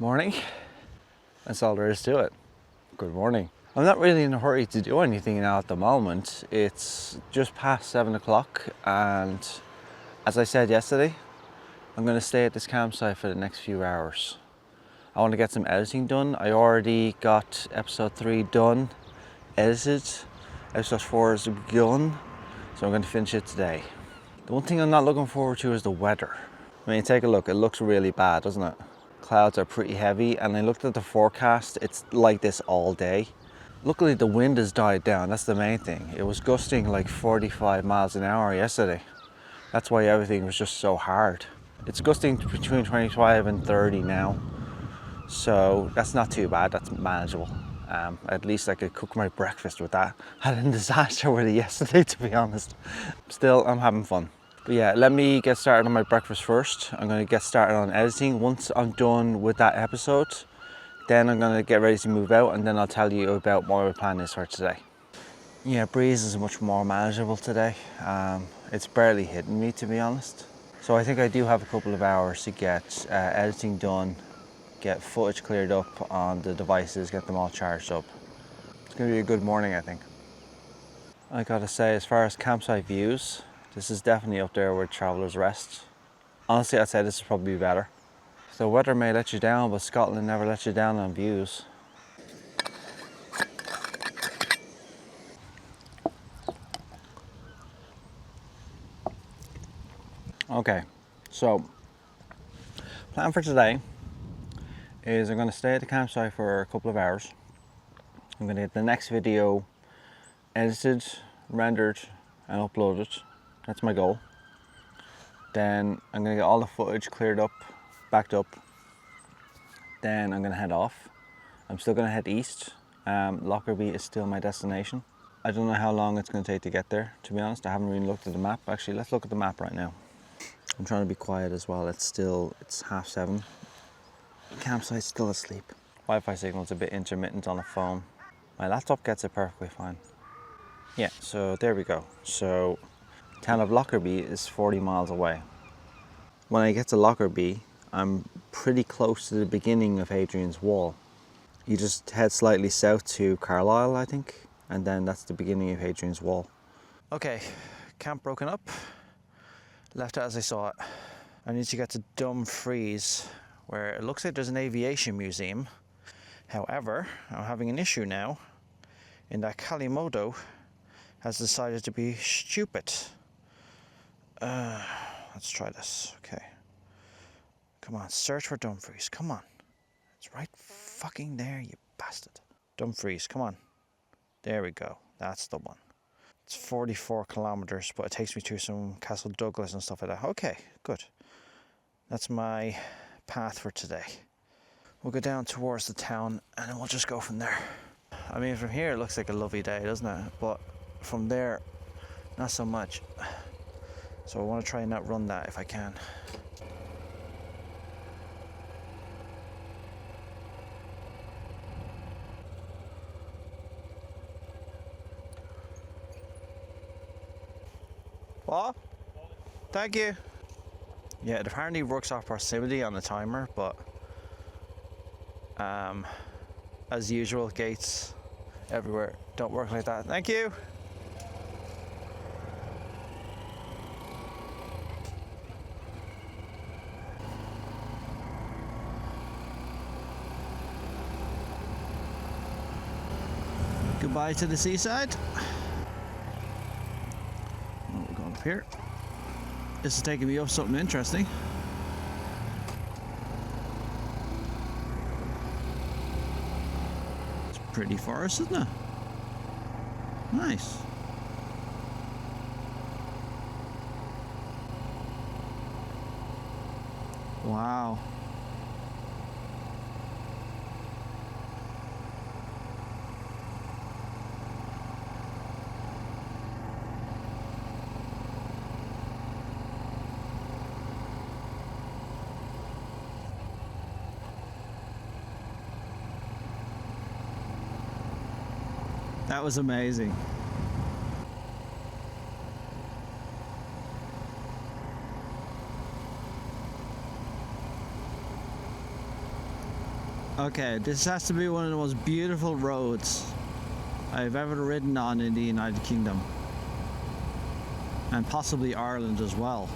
Morning. That's all there is to it. Good morning. I'm not really in a hurry to do anything now at the moment. It's just past 7 o'clock, and as I said yesterday, I'm going to stay at this campsite for the next few hours. I want to get some editing done. I already got episode 3 done, edited. Episode 4 has begun, so I'm going to finish it today. The one thing I'm not looking forward to is the weather. I mean, take a look. It looks really bad, doesn't it? Clouds are pretty heavy, and I looked at the forecast. It's like this all day. Luckily the wind has died down. That's the main thing. It was gusting like 45 miles an hour yesterday. That's why everything was just so hard. It's gusting between 25 and 30 now, so that's not too bad. That's manageable. At least I could cook my breakfast with that. I had a disaster with it yesterday, to be honest. Still, I'm having fun. But yeah, let me get started on my breakfast first. I'm going to get started on editing. Once I'm done with that episode, then I'm going to get ready to move out, and then I'll tell you about what my plan is for today. Yeah, breeze is much more manageable today. It's barely hitting me, to be honest. So I think I do have a couple of hours to get editing done, get footage cleared up on the devices, get them all charged up. It's going to be a good morning, I think. I gotta say, as far as campsite views, this is definitely up there with Traveller's Rest. Honestly, I'd say this would probably be better. The weather may let you down, but Scotland never lets you down on views. Okay, so plan for today is I'm going to stay at the campsite for a couple of hours. I'm going to get the next video edited, rendered and uploaded. That's my goal. Then I'm going to get all the footage cleared up, backed up. Then I'm going to head off. I'm still going to head east. Lockerbie is still my destination. I don't know how long it's going to take to get there, to be honest. I haven't really looked at the map. Actually, let's look at the map right now. I'm trying to be quiet as well. It's 7:30. The campsite's still asleep. Wi-Fi signal's a bit intermittent on the phone. My laptop gets it perfectly fine. Yeah, so there we go. So the town of Lockerbie is 40 miles away. When I get to Lockerbie, I'm pretty close to the beginning of Hadrian's Wall. You just head slightly south to Carlisle, I think, and then that's the beginning of Hadrian's Wall. Okay, camp broken up. Left it as I saw it. I need to get to Dumfries, where it looks like there's an aviation museum. However, I'm having an issue now in that moto has decided to be stupid. Let's try this. Okay. Come on, search for Dumfries. Come on. It's right fucking there, you bastard. Dumfries, come on. There we go. That's the one. It's 44 kilometers, but it takes me to some Castle Douglas and stuff like that. Okay, good. That's my path for today. We'll go down towards the town and then we'll just go from there. I mean, from here it looks like a lovely day, doesn't it? But from there, not so much. So I want to try and not run that if I can. What? Thank you. Yeah, it apparently works off proximity on the timer, but as usual, gates everywhere don't work like that. Thank you. Goodbye to the seaside. Oh, we're going up here. This is taking me up something interesting. It's a pretty forest, isn't it? Nice. Wow. That was amazing. Okay, this has to be one of the most beautiful roads I've ever ridden on in the United Kingdom. And possibly Ireland as well.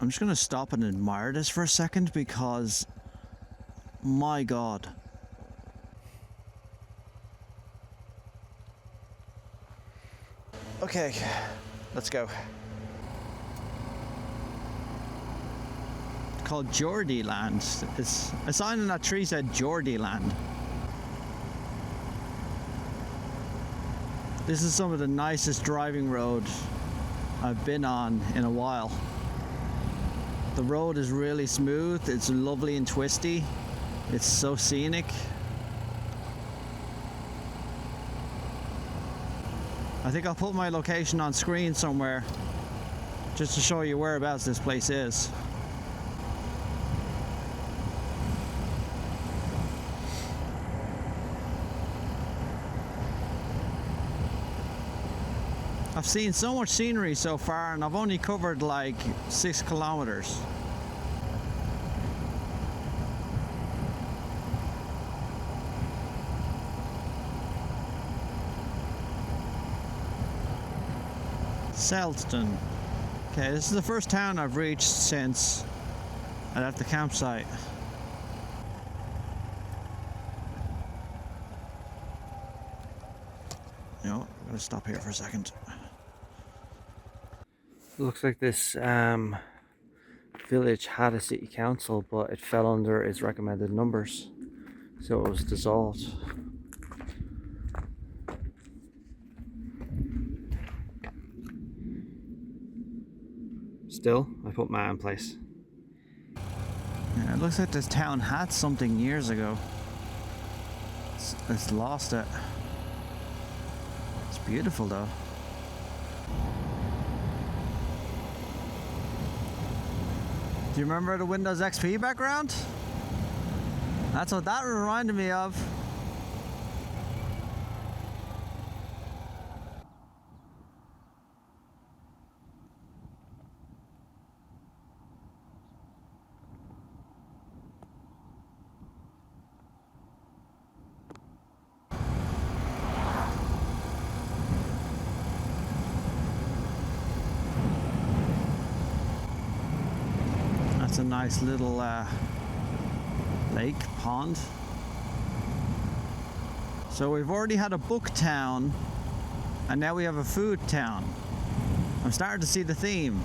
I'm just going to stop and admire this for a second because, my God. Okay, let's go. It's called Geordie Land. It's a sign on that tree said Geordie Land. This is some of the nicest driving road I've been on in a while. The road is really smooth, it's lovely and twisty, it's so scenic. I think I'll put my location on screen somewhere just to show you whereabouts this place is. I've seen so much scenery so far and I've only covered like 6 kilometers. Seldston. Okay, this is the first town I've reached since I left the campsite. No, I'm gonna stop here for a second. Looks like this village had a city council, but it fell under its recommended numbers, so it was dissolved. Still, I put my in place. Yeah, it looks like this town had something years ago. It's lost it. It's beautiful though. Do you remember the Windows XP background? That's what that reminded me of. That's a nice little lake, pond. So we've already had a book town and now we have a food town. I'm starting to see the theme.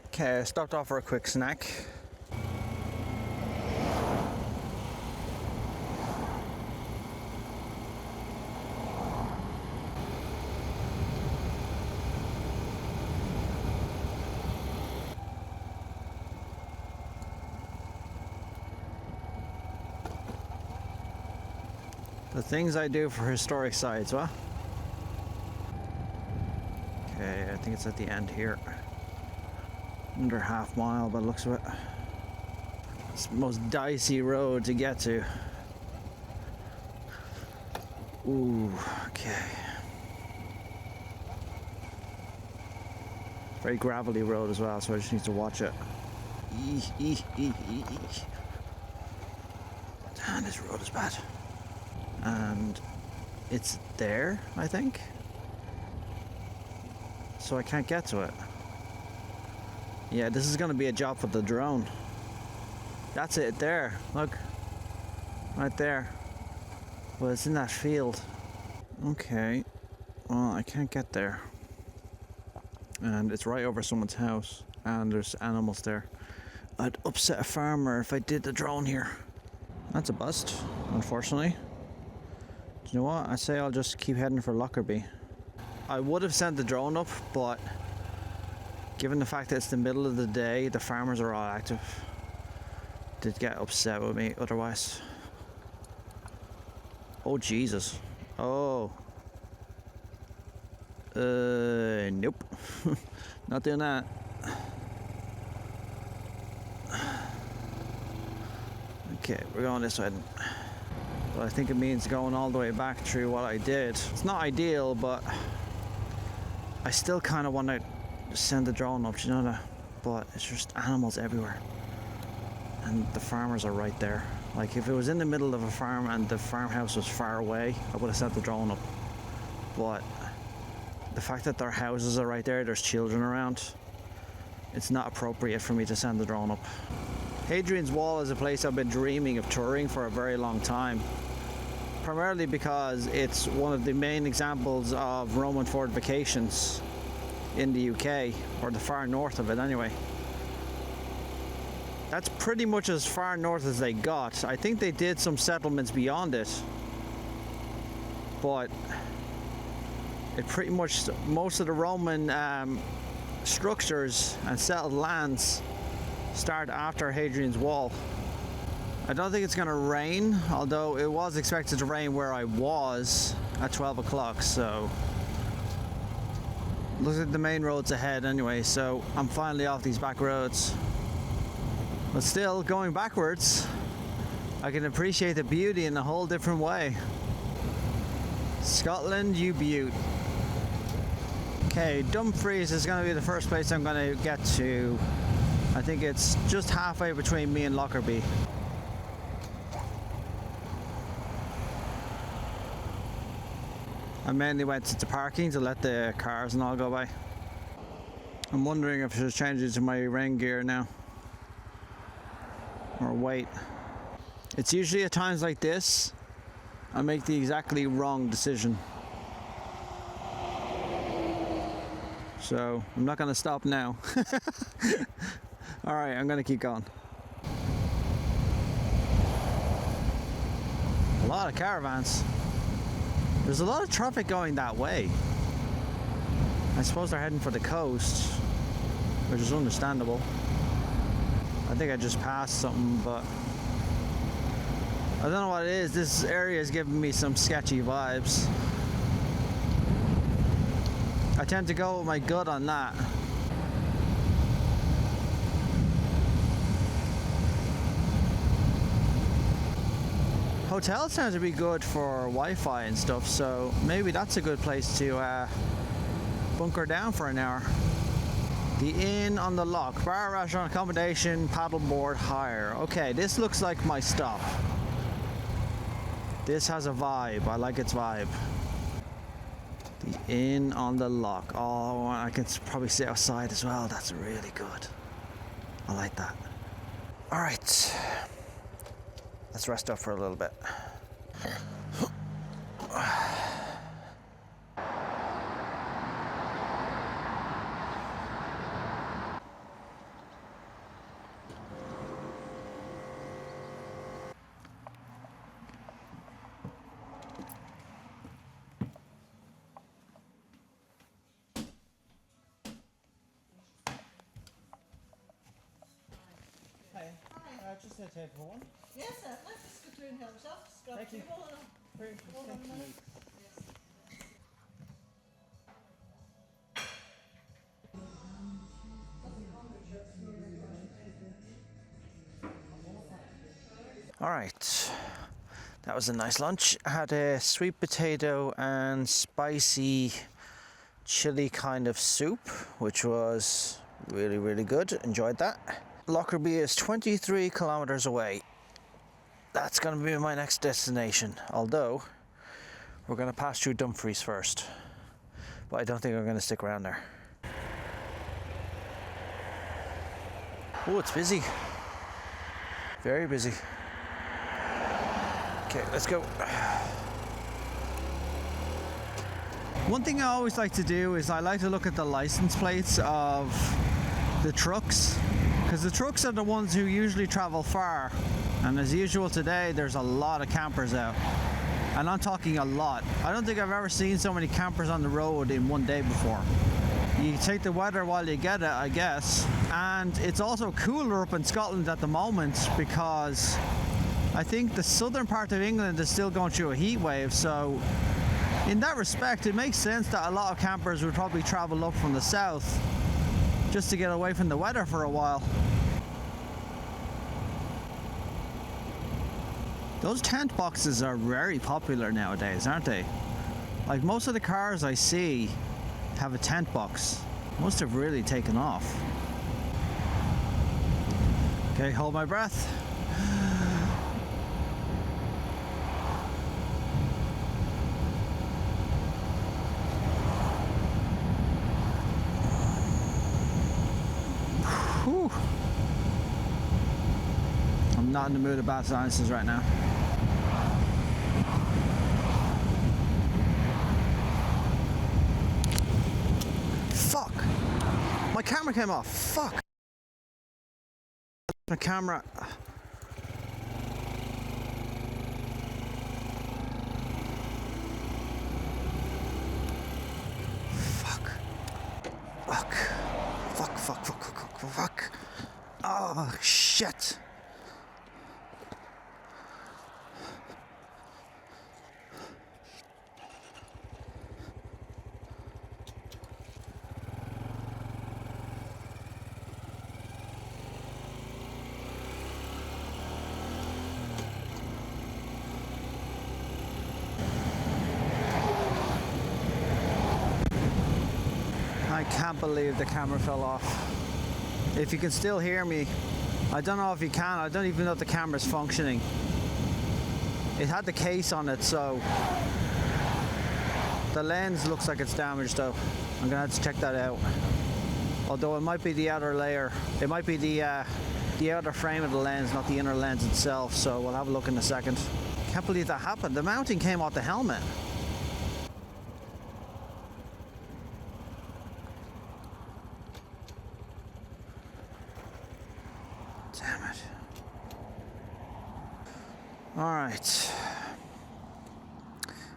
Okay, I stopped off for a quick snack. The things I do for historic sites, what? Okay, I think it's at the end here. Under half mile by the looks of it. It's the most dicey road to get to. Ooh, okay. Very gravelly road as well, so I just need to watch it. Damn, this road is bad. And it's there, I think. So I can't get to it. Yeah, this is going to be a job for the drone. That's it there. Look. Right there. Well, it's in that field. Okay. Well, I can't get there. And it's right over someone's house. And there's animals there. I'd upset a farmer if I did the drone here. That's a bust, unfortunately. Do you know what? I say I'll just keep heading for Lockerbie. I would have sent the drone up, but given the fact that it's the middle of the day, the farmers are all active. They'd get upset with me otherwise. Oh Jesus. Oh. Nope. Not doing that. Okay, we're going this way then. But I think it means going all the way back through what I did. It's not ideal, but I still kind of want to send the drone up, you know that? But it's just animals everywhere. And the farmers are right there. Like if it was in the middle of a farm and the farmhouse was far away, I would have sent the drone up. But the fact that their houses are right there, there's children around, it's not appropriate for me to send the drone up. Hadrian's Wall is a place I've been dreaming of touring for a very long time. Primarily because it's one of the main examples of Roman fortifications in the UK, or the far north of it anyway. That's pretty much as far north as they got. I think they did some settlements beyond it, but it pretty much, most of the Roman structures and settled lands start after Hadrian's Wall. I don't think it's going to rain, although it was expected to rain where I was at 12 o'clock, so looks like the main road's ahead anyway, so I'm finally off these back roads. But still, going backwards, I can appreciate the beauty in a whole different way. Scotland, you beaut. Okay, Dumfries is going to be the first place I'm going to get to. I think it's just halfway between me and Lockerbie. I mainly went to the parking to let the cars and all go by. I'm wondering if I should change it to my rain gear now. Or wait. It's usually at times like this I make the exactly wrong decision. So I'm not going to stop now. Alright, I'm going to keep going. A lot of caravans. There's a lot of traffic going that way. I suppose they're heading for the coast, which is understandable. I think I just passed something, but I don't know what it is. This area is giving me some sketchy vibes. I tend to go with my gut on that. Hotels tend to be good for Wi-Fi and stuff, so maybe that's a good place to bunker down for an hour. The Inn on the Loch, bar, restaurant, accommodation, paddleboard hire. Okay, this looks like my stop. This has a vibe. I like its vibe. The Inn on the Loch. Oh, I can probably sit outside as well. That's really good. I like that. All right. Let's rest up for a little bit. Hi. Just a table for one. Yes, sir. Let's just go through and help yourself. Just grab Thank you. Hold on a minute. Yes. All right. That was a nice lunch. I had a sweet potato and spicy chili kind of soup, which was really, really good. Enjoyed that. Lockerbie is 23 kilometers away. That's going to be my next destination, although we're going to pass through Dumfries first, but I don't think we're going to stick around there. Oh, it's busy. Very busy. Okay, let's go. One thing I always like to do is I like to look at the license plates of the trucks, because the trucks are the ones who usually travel far, and as usual today there's a lot of campers out. And I'm talking a lot. I don't think I've ever seen so many campers on the road in one day before. You take the weather while you get it, I guess. And it's also cooler up in Scotland at the moment because I think the southern part of England is still going through a heat wave. So in that respect, it makes sense that a lot of campers would probably travel up from the south just to get away from the weather for a while. Those tent boxes are very popular nowadays, aren't they? Like most of the cars I see have a tent box. Must have really taken off. Okay, hold my breath. Whew. I'm not in the mood about silences right now. Fuck! My camera came off. Fuck! My camera. Fuck. Fuck. Fuck, fuck, fuck, fuck, fuck. Oh, shit. I can't believe the camera fell off. If you can still hear me, I don't know if you can. I don't even know if the camera's functioning. It had the case on it, so the lens looks like it's damaged though. I'm gonna have to check that out. Although it might be the outer layer. It might be the outer frame of the lens, not the inner lens itself. So we'll have a look in a second. Can't believe that happened. The mounting came off the helmet. Damn it. All right.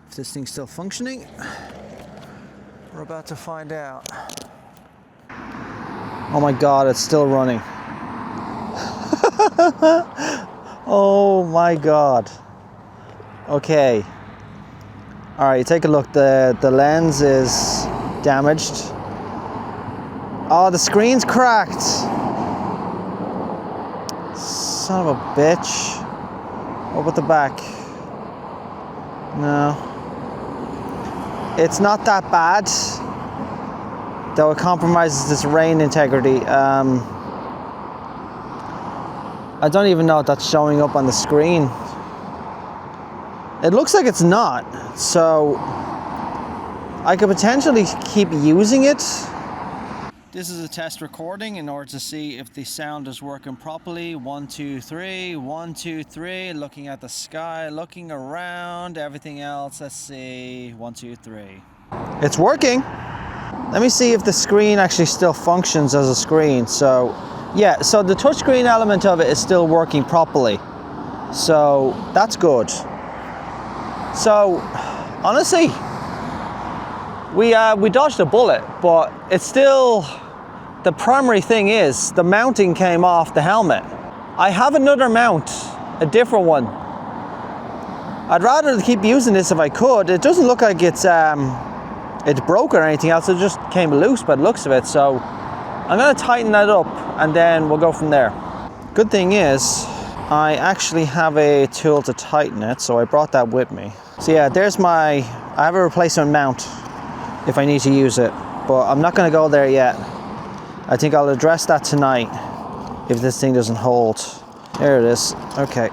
If this thing's still functioning, we're about to find out. Oh my God, it's still running. Oh my God. Okay. All right, take a look. The lens is damaged. Oh, the screen's cracked. Son of a bitch. What about the back? No. It's not that bad, though it compromises this rain integrity. I don't even know if that's showing up on the screen. It looks like it's not, so I could potentially keep using it. This is a test recording in order to see if the sound is working properly. 1, 2, 3, 1, 2, 3, looking at the sky, looking around, everything else. Let's see, 1, 2, 3. It's working. Let me see if the screen actually still functions as a screen. So, yeah, so the touchscreen element of it is still working properly. So, that's good. So, honestly, we dodged a bullet, but it's still, the primary thing is the mounting came off the helmet. I have another mount, a different one. I'd rather keep using this if I could. It doesn't look like it's broke or anything else. It just came loose by the looks of it. So I'm gonna tighten that up and then we'll go from there. Good thing is, I actually have a tool to tighten it, so I brought that with me. So yeah, I have a replacement mount if I need to use it, but I'm not going to go there yet. I think I'll address that tonight if this thing doesn't hold. There it is. Okay.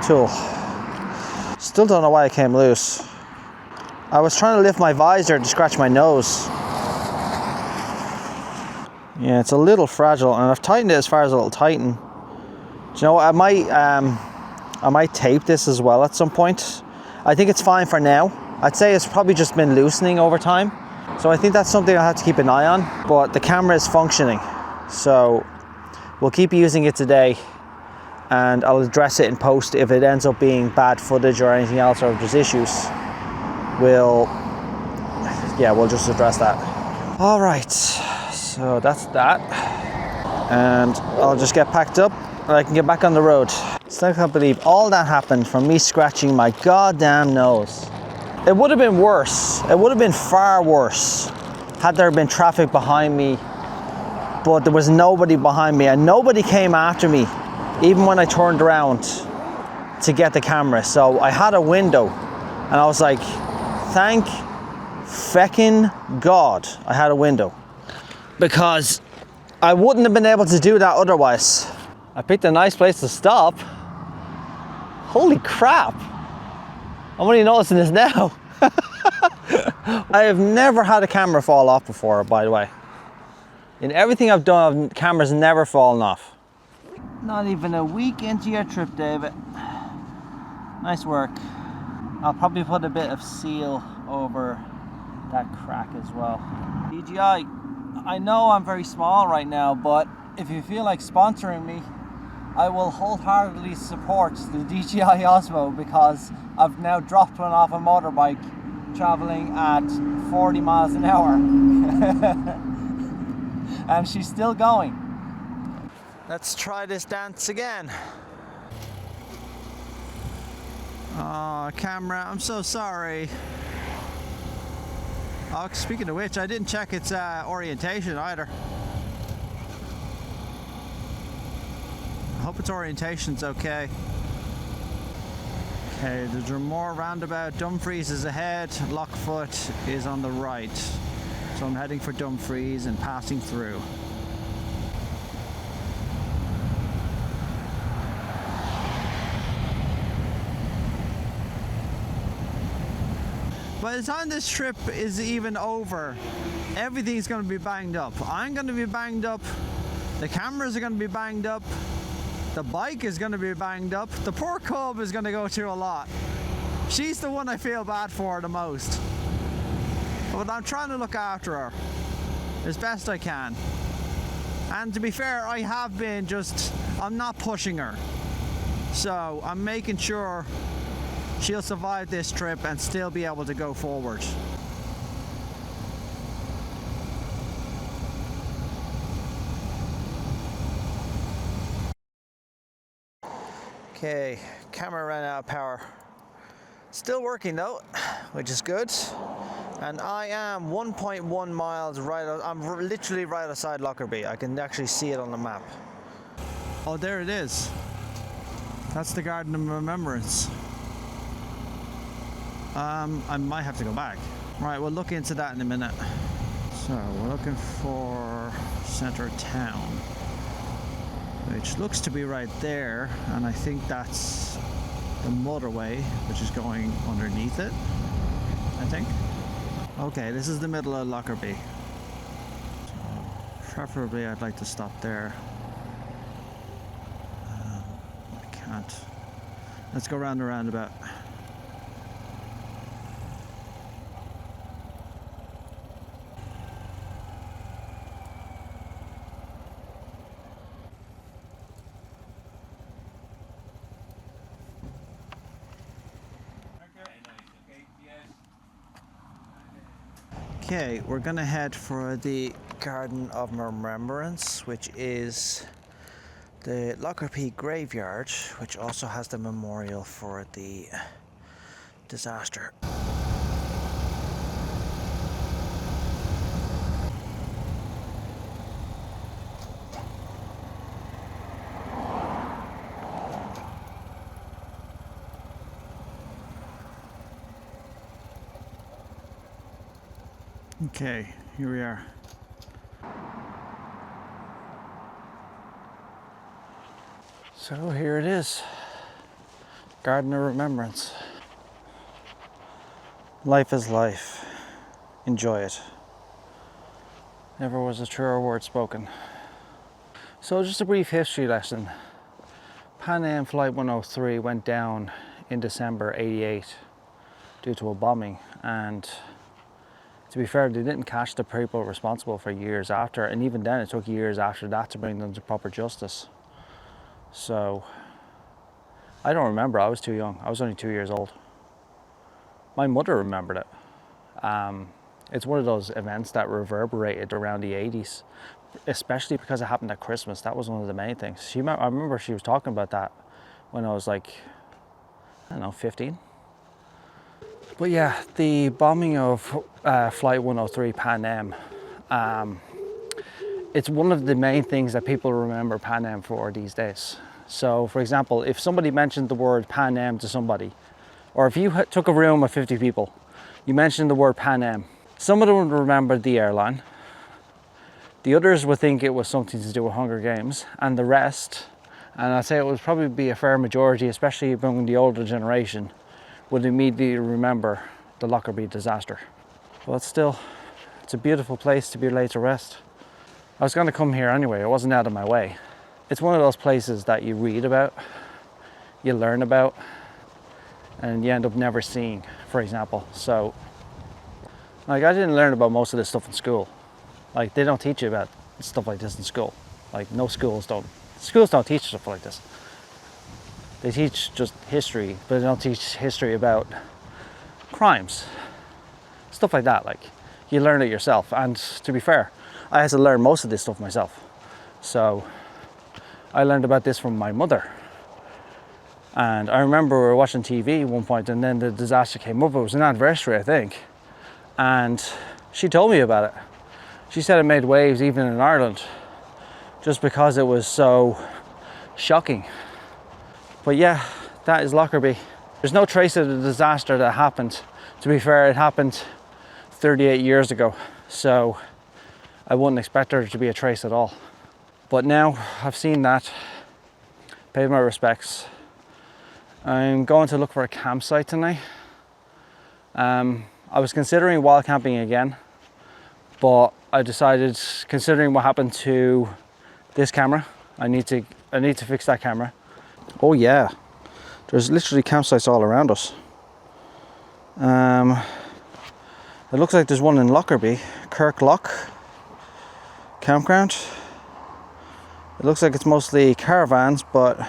Tool. Still don't know why it came loose. I was trying to lift my visor to scratch my nose. Yeah, it's a little fragile, and I've tightened it as far as it'll tighten. Do you know what? I might tape this as well at some point. I think it's fine for now. I'd say it's probably just been loosening over time. So I think that's something I'll have to keep an eye on, but the camera is functioning. So we'll keep using it today and I'll address it in post if it ends up being bad footage or anything else, or if there's issues. We'll just address that. All right, so that's that. And I'll just get packed up and I can get back on the road. Still can't believe all that happened from me scratching my goddamn nose. It would have been worse. It would have been far worse had there been traffic behind me, but there was nobody behind me and nobody came after me, even when I turned around to get the camera. So I had a window and I was like, thank feckin' God I had a window, because I wouldn't have been able to do that otherwise. I picked a nice place to stop. Holy crap. I'm only noticing this now. I have never had a camera fall off before, by the way. In everything I've done, cameras never fallen off. Not even a week into your trip, David. Nice work. I'll probably put a bit of seal over that crack as well. DJI, I know I'm very small right now, but if you feel like sponsoring me, I will wholeheartedly support the DJI OSMO, because I've now dropped one off a motorbike traveling at 40 miles an hour. And she's still going. Let's try this dance again. Oh, camera, I'm so sorry. Oh, speaking of which, I didn't check its orientation either. I hope its orientation's okay. Okay, the Drumore roundabout, Dumfries is ahead, Lockfoot is on the right. So I'm heading for Dumfries and passing through. By the time this trip is even over, everything's going to be banged up. I'm going to be banged up, the cameras are going to be banged up, the bike is going to be banged up, the poor cub is going to go through a lot. She's the one I feel bad for the most. But I'm trying to look after her as best I can. And to be fair, I have been I'm not pushing her. So I'm making sure she'll survive this trip and still be able to go forward. Okay, camera ran out of power. Still working though, which is good. And I am 1.1 miles I'm literally right outside Lockerbie. I can actually see it on the map. Oh, there it is. That's the Garden of Remembrance. I might have to go back. Right, we'll look into that in a minute. So we're looking for center of town, which looks to be right there, and I think that's the motorway, which is going underneath it, I think. Okay, this is the middle of Lockerbie. So preferably I'd like to stop there. I can't. Let's go round the roundabout. Okay, we're gonna head for the Garden of Remembrance, which is the Lockerbie graveyard, which also has the memorial for the disaster. Okay, here we are. So here it is, Garden of Remembrance. Life is life. Enjoy it. Never was a truer word spoken. So just a brief history lesson. Pan Am Flight 103 went down in December '88 due to a bombing, and to be fair, they didn't catch the people responsible for years after, and even then it took years after that to bring them to proper justice. So I don't remember, I was too young. I was only 2 years old. My mother remembered it. It's one of those events that reverberated around the 80s, especially because it happened at Christmas. That was one of the main things. I remember she was talking about that when I was like, I don't know, 15. But yeah, the bombing of Flight 103 Pan Am, it's one of the main things that people remember Pan Am for these days. So for example, if somebody mentioned the word Pan Am to somebody, or if you took a room of 50 people, you mentioned the word Pan Am, some of them would remember the airline, the others would think it was something to do with Hunger Games, and the rest, and I'd say it would probably be a fair majority, especially among the older generation, would immediately remember the Lockerbie disaster. But still, it's a beautiful place to be laid to rest. I was going to come here anyway, it wasn't out of my way. It's one of those places that you read about, you learn about, and you end up never seeing, for example. So, like, I didn't learn about most of this stuff in school. Like, they don't teach you about stuff like this in school. Like, no schools don't. Schools don't teach stuff like this. They teach just history, but they don't teach history about crimes. Stuff like that, like, you learn it yourself. And to be fair, I had to learn most of this stuff myself. So, I learned about this from my mother. And I remember we were watching TV at one point, and then the disaster came up. It was an anniversary, I think. And she told me about it. She said it made waves even in Ireland, just because it was so shocking. But yeah, that is Lockerbie. There's no trace of the disaster that happened. To be fair, it happened 38 years ago, so I wouldn't expect there to be a trace at all. But now I've seen that, paid my respects. I'm going to look for a campsite tonight. I was considering wild camping again, but I decided, considering what happened to this camera, I need to fix that camera. Oh yeah, there's literally campsites all around us. It looks like there's one in Lockerbie, Kirklock campground. It looks like it's mostly caravans, but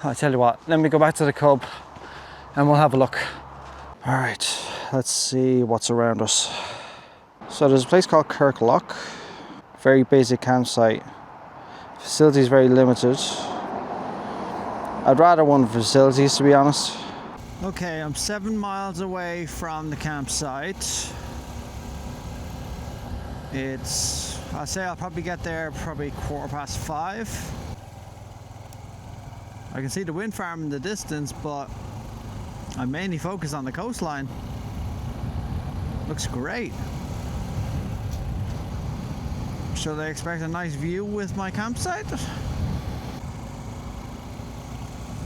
I tell you what, let me go back to the Cub and we'll have a look. All right, let's see what's around us. So there's a place called Kirklock, very basic campsite. Facilities very limited. I'd rather one facilities, to be honest. Okay, I'm 7 miles away from the campsite. I'll say I'll probably get there probably 5:15. I can see the wind farm in the distance, but I'm mainly focused on the coastline. Looks great. Should I expect a nice view with my campsite?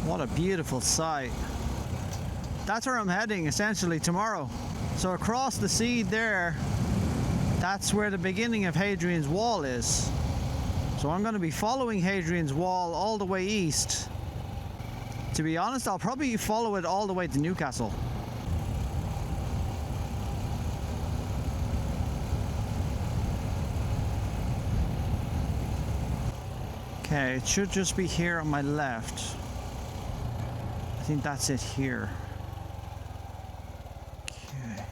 What a beautiful sight. That's where I'm heading essentially tomorrow. So across the sea there, that's where the beginning of Hadrian's Wall is. So I'm going to be following Hadrian's Wall all the way east. To be honest, I'll probably follow it all the way to Newcastle. Okay, it should just be here on my left. I think that's it here. Okay.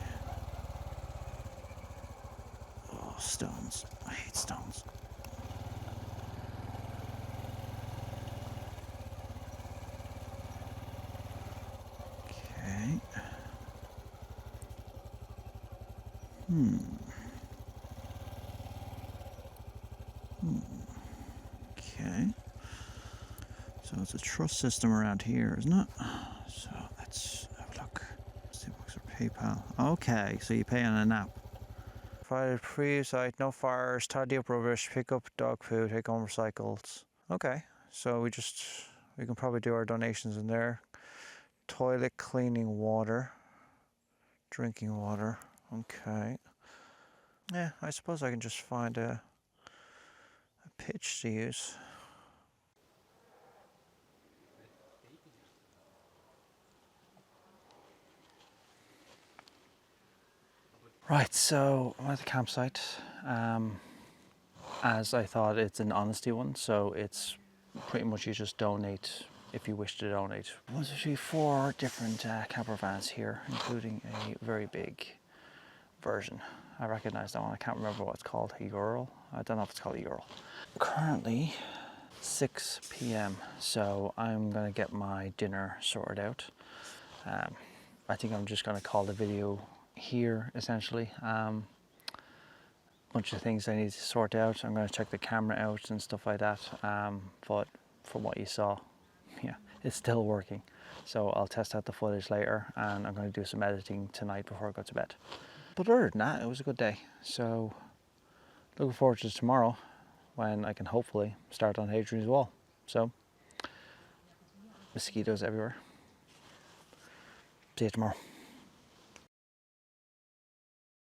Oh, stones. I hate stones. Okay. Okay. So it's a truss system around here, isn't it? So let's have a look. Steelbooks or PayPal. Okay, so you pay on an app. Provided pre-site, no fires, tidy up rubbish, pick up dog food, take home recycles. Okay, so we can probably do our donations in there. Toilet cleaning water, drinking water. Okay. Yeah, I suppose I can just find a pitch to use. Right, so I'm at the campsite. As I thought, it's an honesty one, so it's pretty much you just donate if you wish to donate. There's actually 4 different camper vans here, including a very big version. I recognize that one. I can't remember what it's called. A Ural? I don't know if it's called a Ural. Currently 6 p.m. so I'm gonna get my dinner sorted out. I think I'm just gonna call the video here essentially. Bunch of things I need to sort out. I'm gonna check the camera out and stuff like that. But from what you saw, yeah, it's still working. So I'll test out the footage later, and I'm gonna do some editing tonight before I go to bed. But other than that, it was a good day. So looking forward to tomorrow when I can hopefully start on Hadrian's Wall. So mosquitoes everywhere. See you tomorrow.